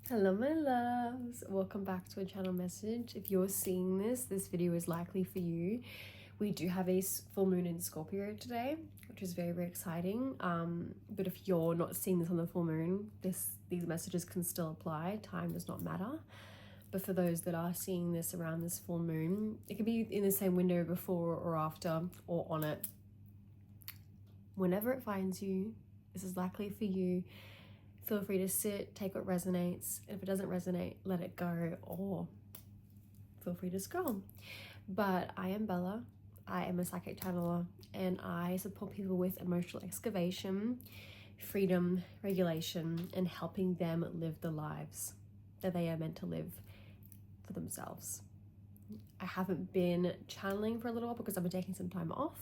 Hello my loves, welcome back to a channel message. If you're seeing this video is likely for you. We do have a full moon in Scorpio today, which is very, very exciting. But if you're not seeing this on the full moon, these messages can still apply. Time does not matter. But for those that are seeing this around this full moon, it could be in the same window before or after or on it. Whenever it finds you, this is likely for you. Feel free to sit, take what resonates. If it doesn't resonate, let it go, or feel free to scroll. But I am Bella. I am a psychic channeler, and I support people with emotional excavation, freedom, regulation, and helping them live the lives that they are meant to live for themselves. I haven't been channeling for a little while because I've been taking some time off.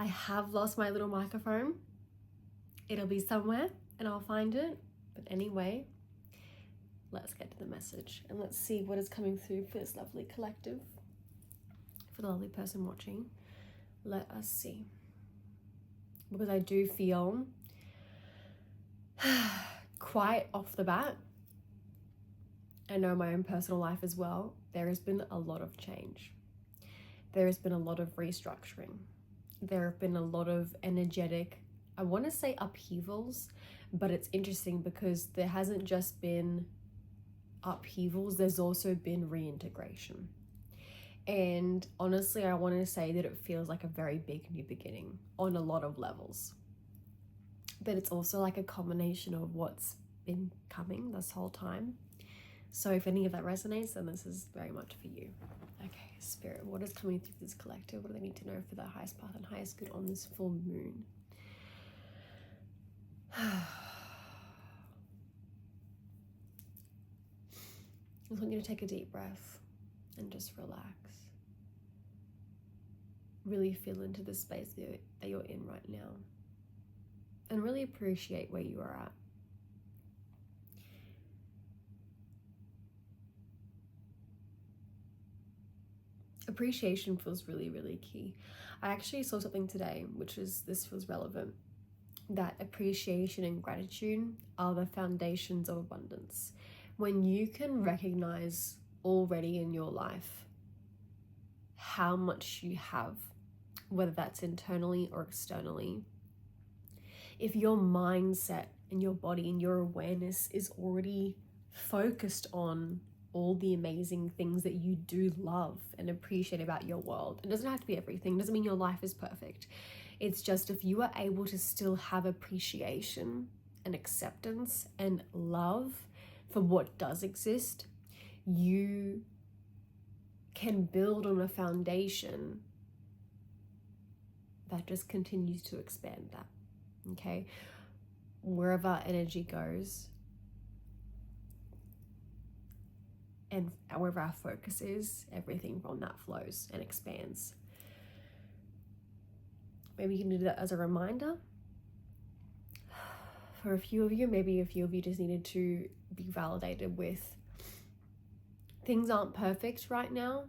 I have lost my little microphone. It'll be somewhere and I'll find it. But anyway, let's get to the message and let's see what is coming through for this lovely collective, for the lovely person watching. Let us see. Because I do feel quite off the bat, I know my own personal life as well, there has been a lot of change. There has been a lot of restructuring. There have been a lot of energetic, I want to say upheavals, but it's interesting because there hasn't just been upheavals, there's also been reintegration. And honestly, I want to say that it feels like a very big new beginning on a lot of levels. But it's also like a combination of what's been coming this whole time. So if any of that resonates, then this is very much for you. Okay, Spirit, what is coming through this collective? What do they need to know for their highest path and highest good on this full moon? I just want you to take a deep breath and just relax. Really feel into the space that you're in right now. And really appreciate where you are at. Appreciation feels really, really key. I actually saw something today, this feels relevant, that appreciation and gratitude are the foundations of abundance. When you can recognize already in your life how much you have, whether that's internally or externally, if your mindset and your body and your awareness is already focused on all the amazing things that you do love and appreciate about your world, it doesn't have to be everything, it doesn't mean your life is perfect. It's just if you are able to still have appreciation and acceptance and love for what does exist, you can build on a foundation that just continues to expand that, okay? Wherever energy goes and wherever our focus is, everything from that flows and expands. Maybe you can do that as a reminder. For a few of you, maybe a few of you just needed to be validated with things aren't perfect right now,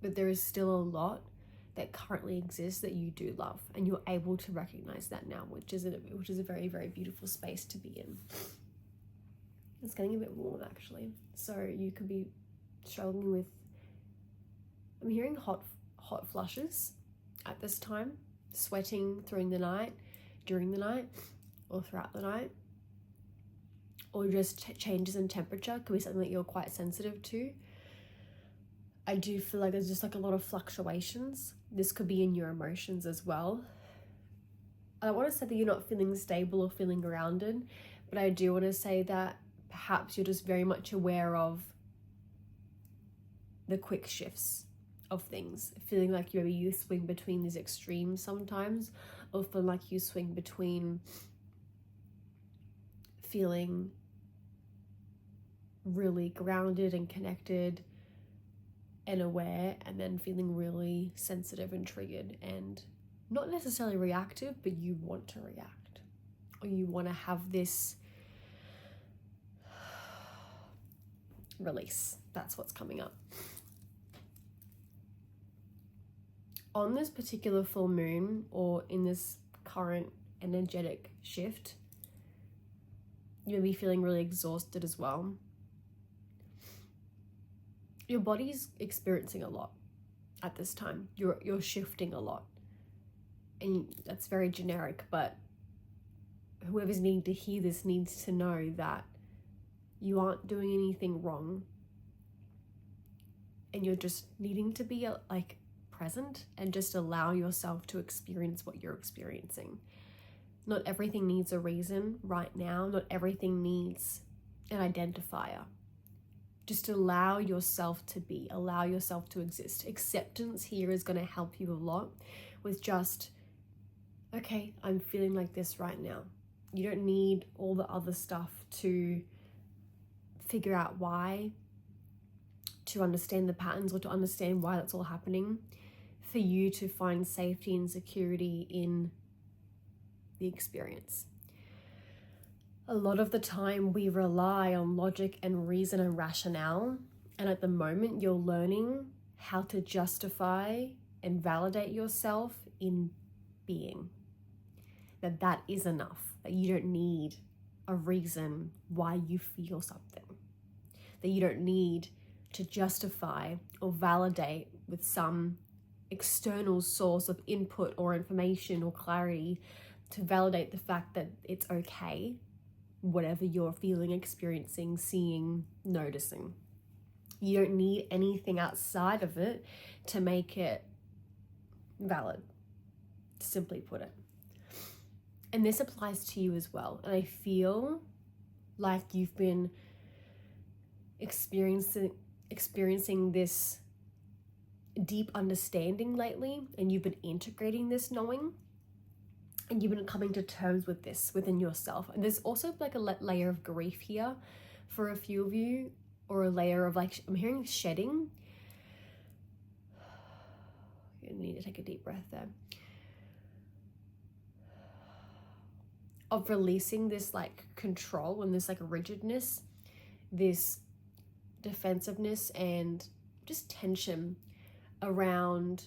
but there is still a lot that currently exists that you do love, and you're able to recognize that now, which is a very, very beautiful space to be in. It's getting a bit warm actually, so you could be struggling with, I'm hearing hot flushes at this time, sweating during the night, or throughout the night, or just changes in temperature could be something that you're quite sensitive to. I do feel like there's just like a lot of fluctuations. This could be in your emotions as well. I don't want to say that you're not feeling stable or feeling grounded, but I do want to say that perhaps you're just very much aware of the quick shifts of things, feeling like you swing between these extremes sometimes, or feel like you swing between feeling really grounded and connected and aware, and then feeling really sensitive and triggered and not necessarily reactive, but you want to react, or you want to have this release. That's what's coming up. On this particular full moon, or in this current energetic shift, You may be feeling really exhausted as well. Your body's experiencing a lot at this time. You're shifting a lot. And that's very generic, but whoever's needing to hear this needs to know that you aren't doing anything wrong. And you're just needing to be like present and just allow yourself to experience what you're experiencing. Not everything needs a reason right now. Not everything needs an identifier. Just allow yourself to be, allow yourself to exist. Acceptance here is going to help you a lot with just, okay, I'm feeling like this right now. You don't need all the other stuff to figure out why, to understand the patterns, or to understand why that's all happening. For you to find safety and security in the experience. A lot of the time we rely on logic and reason and rationale, and at the moment you're learning how to justify and validate yourself in being. That is enough, that you don't need a reason why you feel something, that you don't need to justify or validate with some external source of input or information or clarity to validate the fact that it's okay, whatever you're feeling, experiencing, seeing, noticing. You don't need anything outside of it to make it valid, simply put it. And this applies to you as well. And I feel like you've been experiencing this deep understanding lately, and you've been integrating this knowing, and you've been coming to terms with this within yourself. And there's also like a layer of grief here for a few of you, or a layer of like, I'm hearing shedding. You need to take a deep breath there. Of releasing this like control and this like rigidness, this defensiveness and just tension around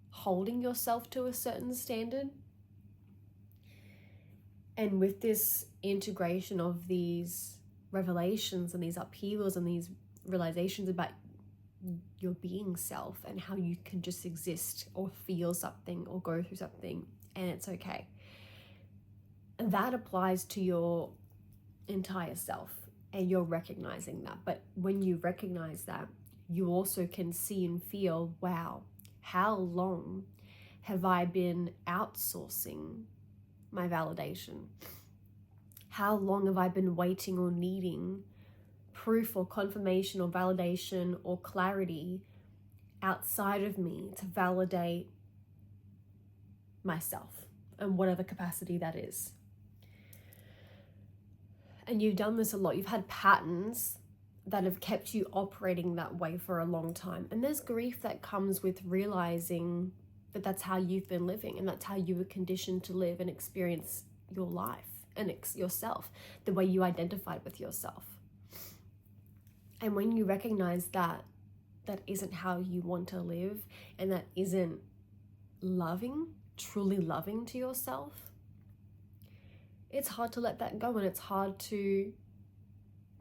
holding yourself to a certain standard. And with this integration of these revelations and these upheavals and these realizations about your being self and how you can just exist or feel something or go through something and it's okay. And that applies to your entire self, and you're recognizing that. But when you recognize that, you also can see and feel, wow, how long have I been outsourcing my validation? How long have I been waiting or needing proof or confirmation or validation or clarity outside of me to validate myself in whatever capacity that is? And you've done this a lot. You've had patterns that have kept you operating that way for a long time. And there's grief that comes with realizing that that's how you've been living, and that's how you were conditioned to live and experience your life and yourself, the way you identified with yourself. And when you recognize that that isn't how you want to live, and that isn't loving, truly loving to yourself, it's hard to let that go, and it's hard to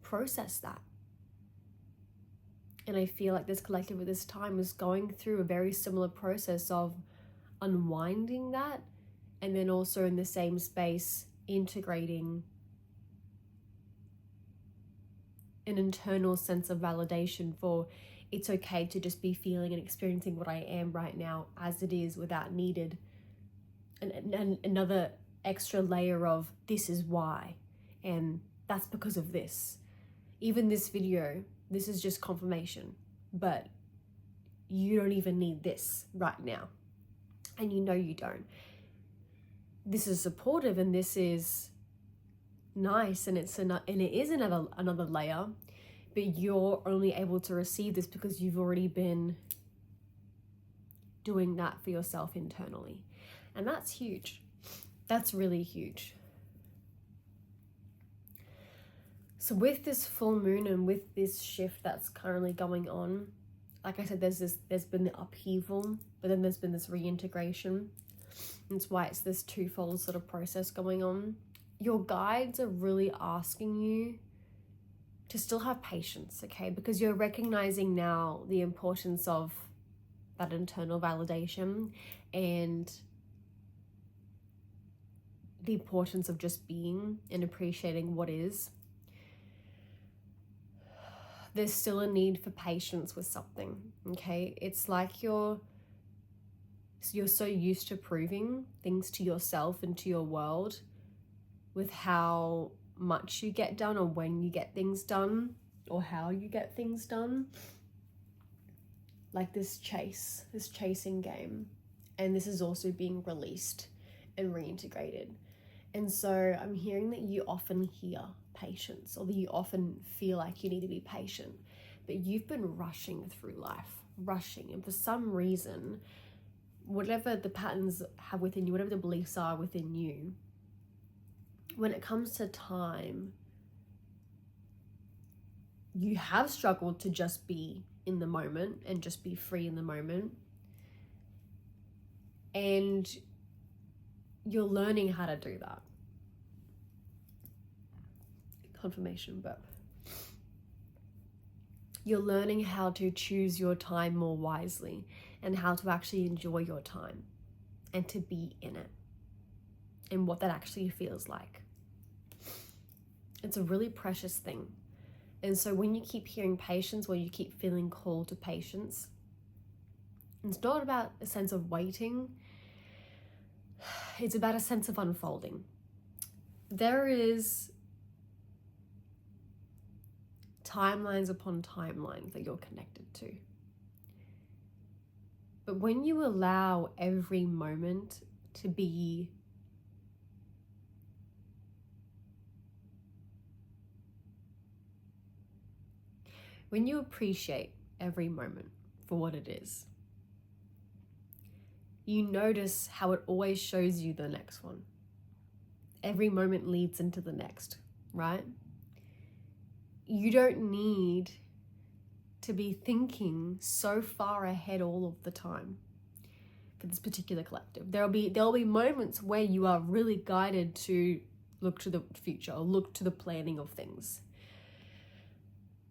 process that. And I feel like this collective at this time is going through a very similar process of unwinding that, and then also in the same space integrating an internal sense of validation for it's okay to just be feeling and experiencing what I am right now as it is, without needed and another extra layer of this is why, and that's because of this. Even this video, this is just confirmation, but you don't even need this right now, and you know you don't. This is supportive, and this is nice, and it is another layer, but you're only able to receive this because you've already been doing that for yourself internally, and that's huge. That's really huge. So with this full moon and with this shift that's currently going on, like I said, there's been the upheaval, but then there's been this reintegration. That's why it's this twofold sort of process going on. your guides are really asking you to still have patience, okay? Because you're recognizing now the importance of that internal validation and the importance of just being and appreciating what is. There's still a need for patience with something, okay? It's like you're so used to proving things to yourself and to your world with how much you get done or when you get things done or how you get things done. Like this chasing game. And this is also being released and reintegrated. And so I'm hearing that you often hear patience, or that you often feel like you need to be patient, but you've been rushing through life, and for some reason, whatever the patterns have within you, whatever the beliefs are within you, when it comes to time, you have struggled to just be in the moment and just be free in the moment. And you're learning how to do that. Confirmation, but you're learning how to choose your time more wisely and how to actually enjoy your time and to be in it and what that actually feels like. It's a really precious thing. And so when you keep hearing patience, when you keep feeling called to patience, it's not about a sense of waiting. It's about a sense of unfolding. There is timelines upon timelines that you're connected to. But when you allow every moment to be when you appreciate every moment for what it is, you notice how it always shows you the next one. Every moment leads into the next, right? You don't need to be thinking so far ahead all of the time for this particular collective. There'll be moments where you are really guided to look to the future or look to the planning of things.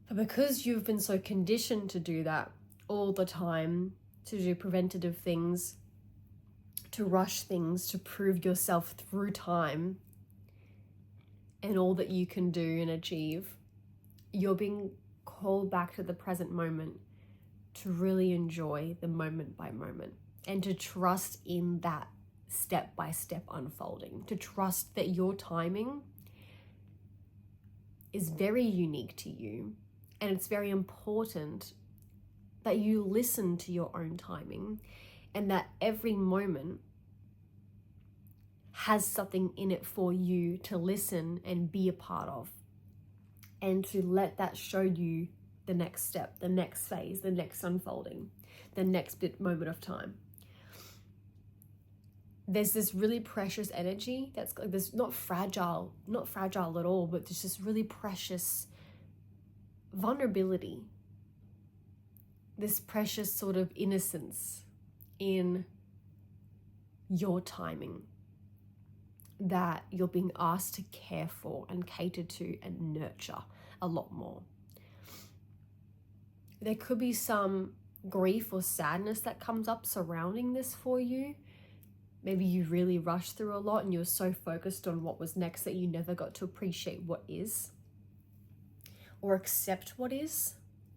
But because you've been so conditioned to do that all the time, to do preventative things, to rush things, to prove yourself through time and all that you can do and achieve, you're being called back to the present moment to really enjoy the moment by moment and to trust in that step-by-step unfolding, to trust that your timing is very unique to you, and it's very important that you listen to your own timing and that every moment has something in it for you to listen and be a part of, and to let that show you the next step, the next phase, the next unfolding, the next moment of time. There's this really precious energy that's like this, not fragile at all, but there's this really precious vulnerability, this precious sort of innocence in your timing that you're being asked to care for and cater to and nurture a lot more. There could be some grief or sadness that comes up surrounding this for you. Maybe you really rushed through a lot and you're so focused on what was next that you never got to appreciate what is or accept what is,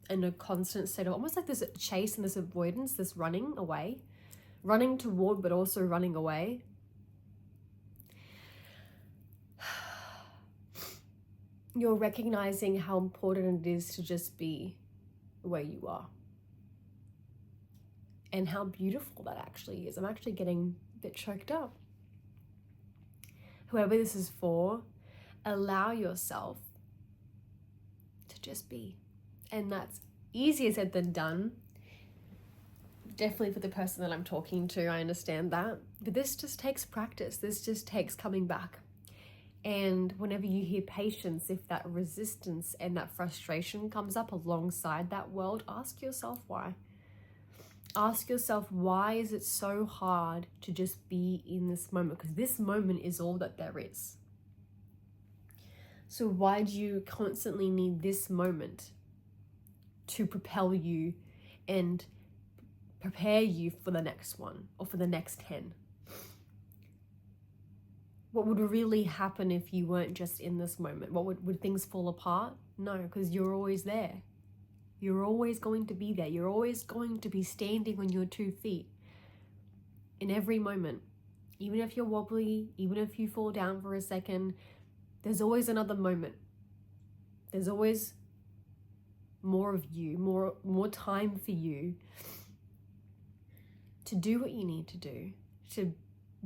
in a constant state of almost like this chase and this avoidance, this running away, running toward but also running away. You're recognizing how important it is to just be where you are and how beautiful that actually is. I'm actually getting a bit choked up. Whoever this is for, allow yourself to just be. And that's easier said than done. Definitely for the person that I'm talking to, I understand that. But this just takes practice. This just takes coming back. And whenever you hear patience, if that resistance and that frustration comes up alongside that world, ask yourself why. Ask yourself, why is it so hard to just be in this moment? Because this moment is all that there is. So why do you constantly need this moment to propel you and prepare you for the next one or for the next 10? What would really happen if you weren't just in this moment? Would things fall apart? No, because you're always there. You're always going to be there. You're always going to be standing on your 2 feet in every moment. Even if you're wobbly, even if you fall down for a second, there's always another moment. There's always more of you, more time for you to do what you need to do, to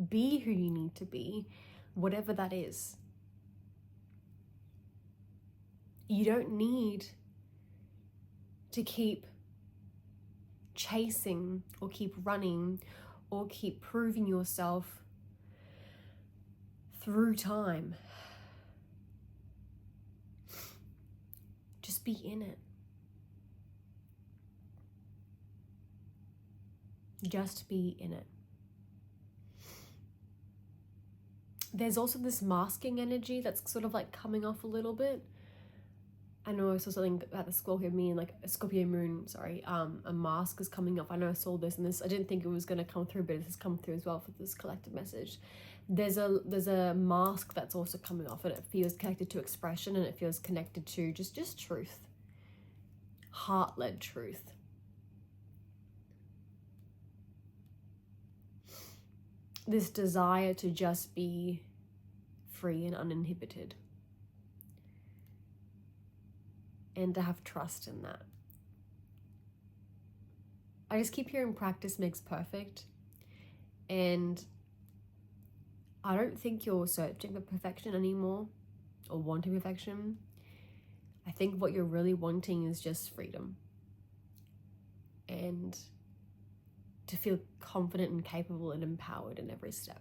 be who you need to be, whatever that is. You don't need to keep chasing or keep running or keep proving yourself through time. Just be in it. Just be in it. There's also this masking energy that's sort of like coming off a little bit. I know I saw something about the Scorpio moon, like a Scorpio moon, a mask is coming off. I know I saw this and this. I didn't think it was going to come through, but it has come through as well for this collective message. There's a mask that's also coming off, and it feels connected to expression, and it feels connected to just truth, heart-led truth. This desire to just be free and uninhibited, and to have trust in that. I just keep hearing practice makes perfect, and I don't think you're searching for perfection anymore or wanting perfection. I think what you're really wanting is just freedom and to feel confident and capable and empowered in every step.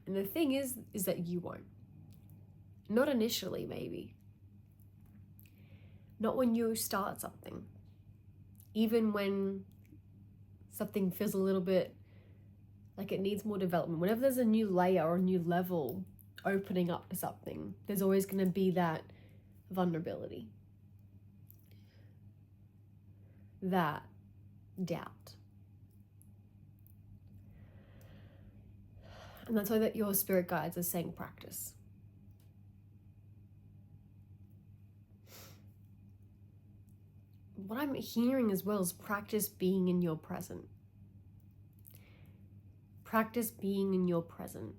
And the thing is that you won't. Not initially, maybe. Not when you start something. Even when something feels a little bit like it needs more development. Whenever there's a new layer or a new level opening up to something, there's always going to be that vulnerability, that doubt. And that's why that your spirit guides are saying practice. What I'm hearing as well is practice being in your present. Practice being in your present.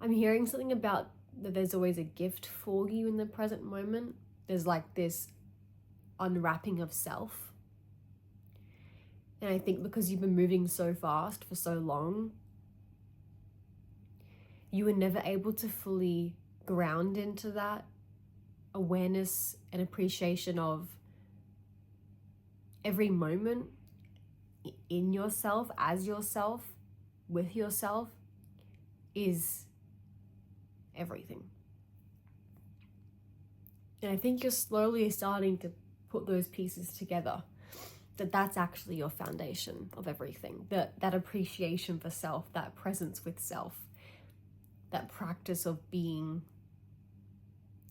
I'm hearing something about that there's always a gift for you in the present moment. There's like this unwrapping of self. And I think because you've been moving so fast for so long, you were never able to fully ground into that awareness and appreciation of every moment in yourself, as yourself, with yourself, is everything. And I think you're slowly starting to put those pieces together, that's actually your foundation of everything, that appreciation for self, that presence with self, that practice of being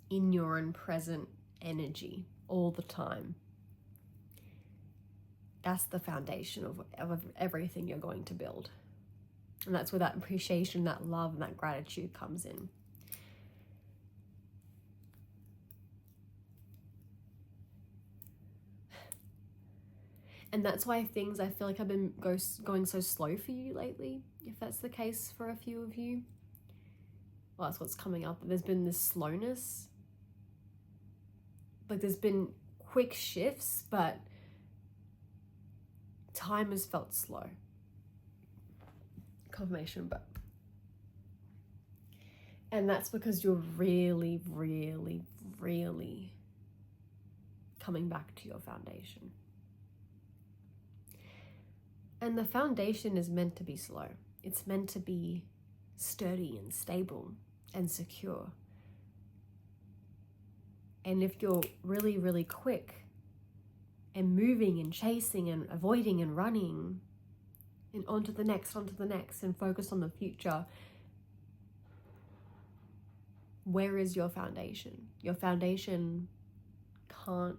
in your own present energy all the time. That's the foundation of everything you're going to build. And that's where that appreciation, that love, and that gratitude comes in. And that's why things, I feel like I've been going so slow for you lately, if that's the case for a few of you. Well, that's what's coming up. There's been this slowness. Like there's been quick shifts, but time has felt slow. Confirmation, but. And that's because you're really, really, really coming back to your foundation. And the foundation is meant to be slow. It's meant to be sturdy and stable and secure. And if you're really, really quick and moving and chasing and avoiding and running and onto the next, and focus on the future. Where is your foundation? Your foundation can't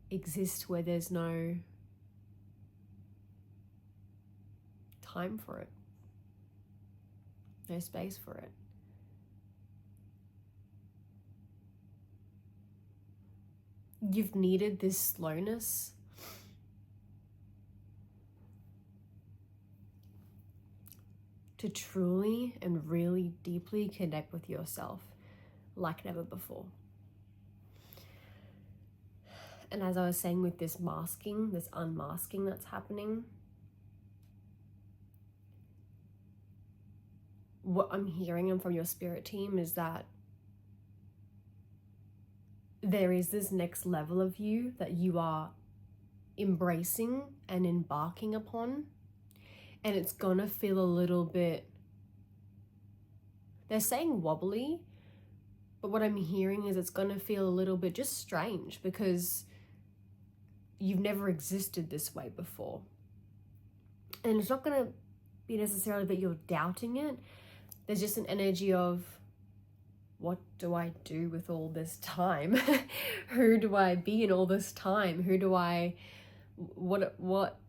exist where there's no time for it, no space for it. You've needed this slowness to truly and really deeply connect with yourself like never before. And as I was saying, with this masking, this unmasking that's happening, what I'm hearing and from your spirit team is that there is this next level of you that you are embracing and embarking upon. And it's gonna feel a little bit, they're saying wobbly, but what I'm hearing is it's gonna feel a little bit just strange because you've never existed this way before. And it's not gonna be necessarily that you're doubting it. There's just an energy of, what do I do with all this time? Who do I be in all this time? Who do I, what,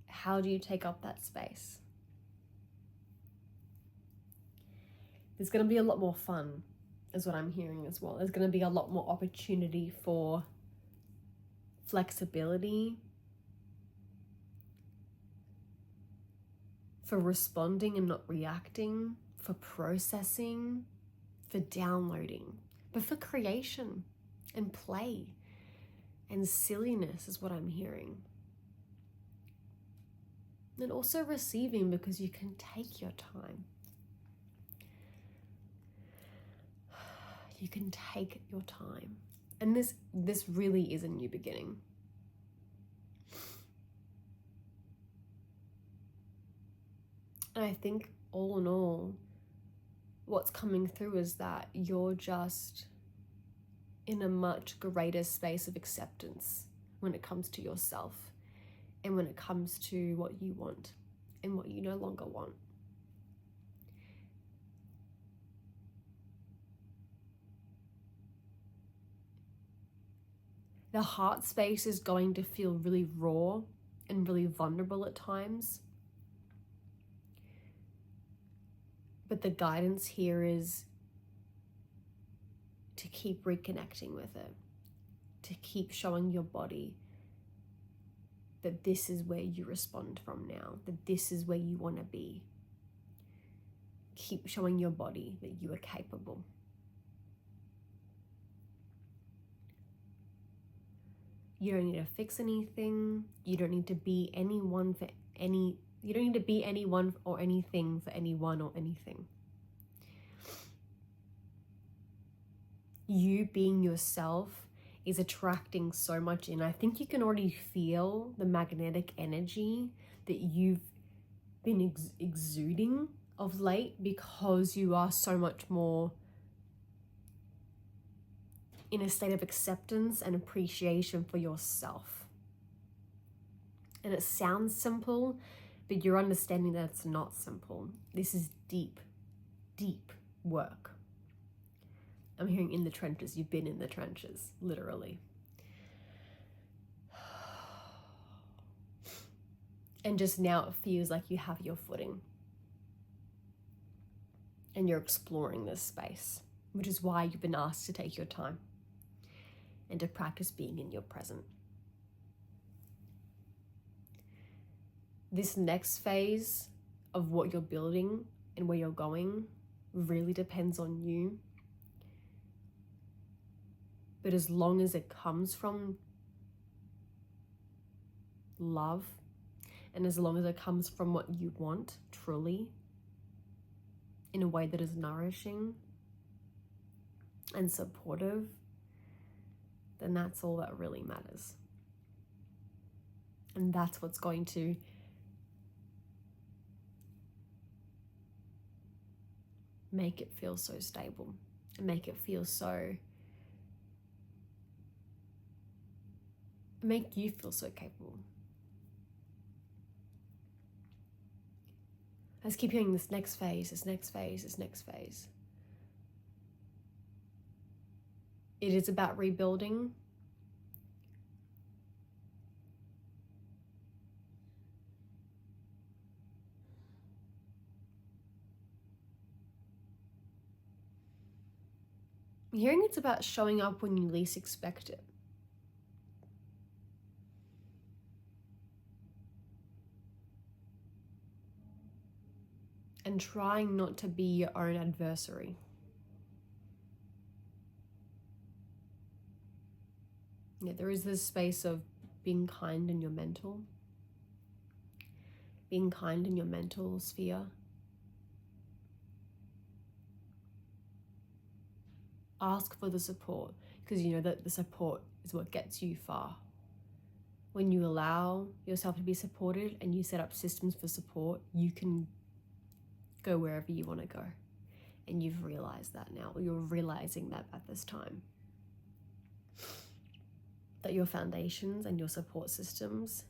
how do you take up that space? There's going to be a lot more fun, is what I'm hearing as well. There's going to be a lot more opportunity for flexibility, for responding and not reacting, for processing, for downloading, but for creation and play and silliness is what I'm hearing. And also receiving, because you can take your time. You can take your time. And this really is a new beginning. And I think all in all, what's coming through is that you're just in a much greater space of acceptance when it comes to yourself and when it comes to what you want and what you no longer want. The heart space is going to feel really raw and really vulnerable at times. But the guidance here is to keep reconnecting with it, to keep showing your body that this is where you respond from now, that this is where you want to be. Keep showing your body that you are capable. You don't need to fix anything. You don't need to be anyone for any. You don't need to be anyone or anything for anyone or anything. You being yourself is attracting so much in. I think you can already feel the magnetic energy that you've been exuding of late, because you are so much more in a state of acceptance and appreciation for yourself. And it sounds simple, but you're understanding that it's not simple. This is deep, deep work. I'm hearing in the trenches. You've been in the trenches, literally. And just now it feels like you have your footing. And you're exploring this space, which is why you've been asked to take your time and to practice being in your present. This next phase of what you're building and where you're going really depends on you. But as long as it comes from love, and as long as it comes from what you want truly, in a way that is nourishing and supportive, then that's all that really matters. And that's what's going to make it feel so stable and make it feel so make you feel so capable. Let's keep hearing this next phase, this next phase, this next phase. It is about rebuilding. I'm hearing it's about showing up when you least expect it. And trying not to be your own adversary. Yeah, there is this space of being kind in your mental. Being kind in your mental sphere. Ask for the support, because you know that the support is what gets you far. When you allow yourself to be supported and you set up systems for support, you can go wherever you want to go. And you've realized that now, or you're realizing that at this time. That your foundations and your support systems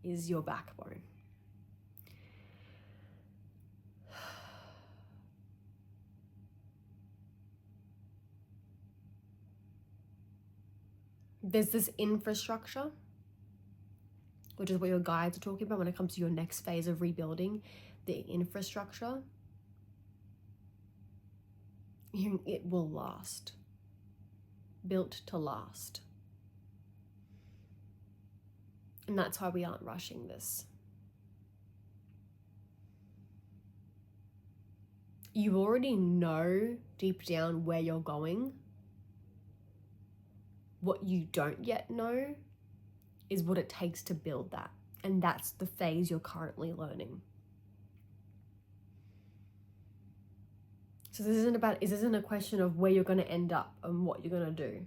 is your backbone. There's this infrastructure, which is what your guides are talking about when it comes to your next phase of rebuilding. The infrastructure, it will last. Built to last. And that's why we aren't rushing this. You already know deep down where you're going. What you don't yet know is what it takes to build that. And that's the phase you're currently learning. So this isn't a question of where you're going to end up and what you're going to do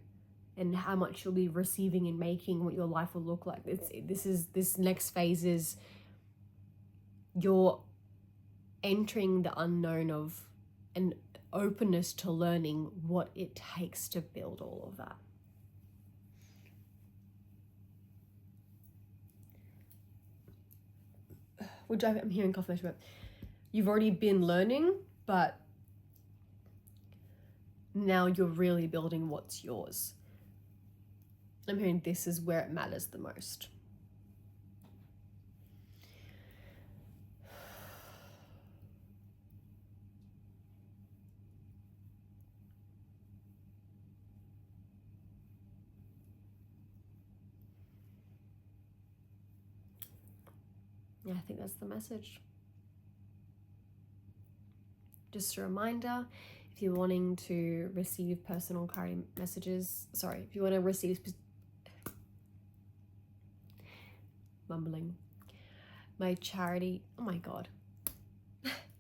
and how much you'll be receiving and making, what your life will look like. This next phase is you're entering the unknown of an openness to learning what it takes to build all of that. Which I'm hearing confirmation about. You've already been learning, but now you're really building what's yours. I'm hearing this is where it matters the most. Yeah, I think that's the message. Just a reminder, if you're wanting to receive personal clarity messages, if you want to receive my charity, oh my god,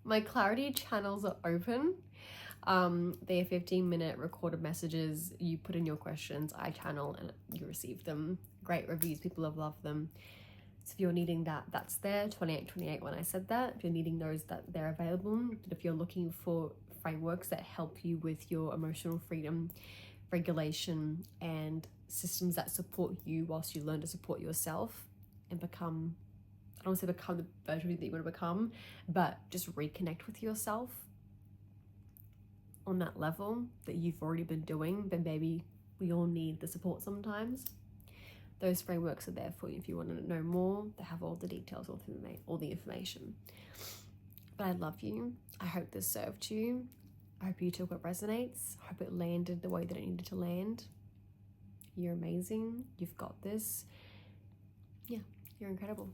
my clarity channels are open. They are 15-minute recorded messages. You put in your questions, I channel, and you receive them. Great reviews, people have loved them. So if you're needing that, that's there, 2828 when I said that. If you're needing those, that they're available. But if you're looking for frameworks that help you with your emotional freedom, regulation, and systems that support you whilst you learn to support yourself and become, I don't want to say become the version of you that you want to become, but just reconnect with yourself on that level that you've already been doing, but maybe we all need the support sometimes. Those frameworks are there for you if you want to know more. They have all the details, all the information. But I love you. I hope this served you. I hope you took what resonates. I hope it landed the way that it needed to land. You're amazing. You've got this. Yeah, you're incredible.